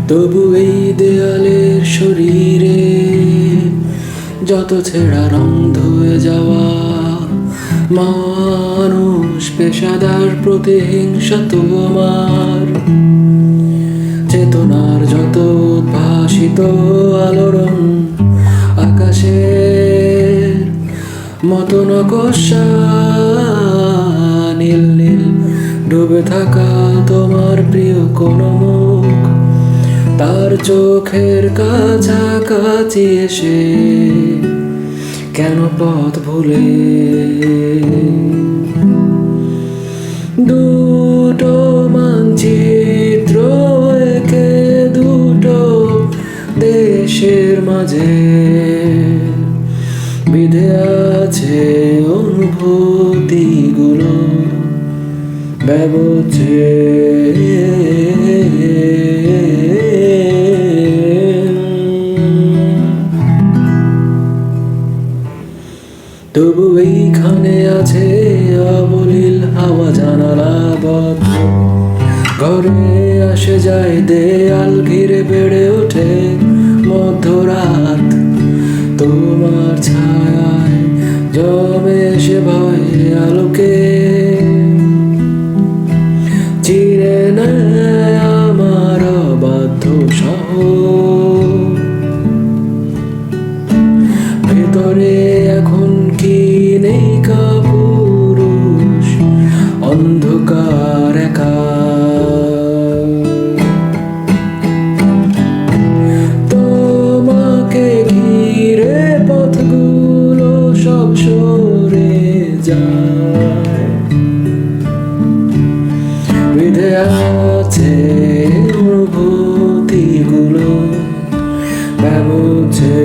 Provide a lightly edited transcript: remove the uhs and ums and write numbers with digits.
তবু এই দেয়ালের শরীরে যত ছেঁড়া রং ধুয়ে যাওয়া মানুষ পেশাদার প্রতিহিংসা তোমার চেতনার যত উদ্ভাসিত আলোড়ন আকাশের মতো নকশা নীল নীল ডুবে থাকা তোমার প্রিয় কোন মুখ তার চোখের কাছাকাছি এসে কেন পথ ভুলে দুটো মানচিত্র একে দুটো দেশের মাঝে বিধে আছে অনুভূতিগুলো ব্যবছে তবু এইখানে আছে অবলীল হাওয়া জানালা বন্ধ ঘরে আসে যায় দেয়াল ঘিরে বেড়ে ওঠে মধ্যরাত তোমার ছায়ায় জমে এসে ভয়ে আলোকে চিরে নেয় আমার অবাধ্য শহর ভেতরে এখন কি নেই কাপুরুষ অন্ধকার একা তোমাকে ঘিরে পথগুলো সব সরে যায় বিধে আছে অনুভূতিগুলো ব্যবছে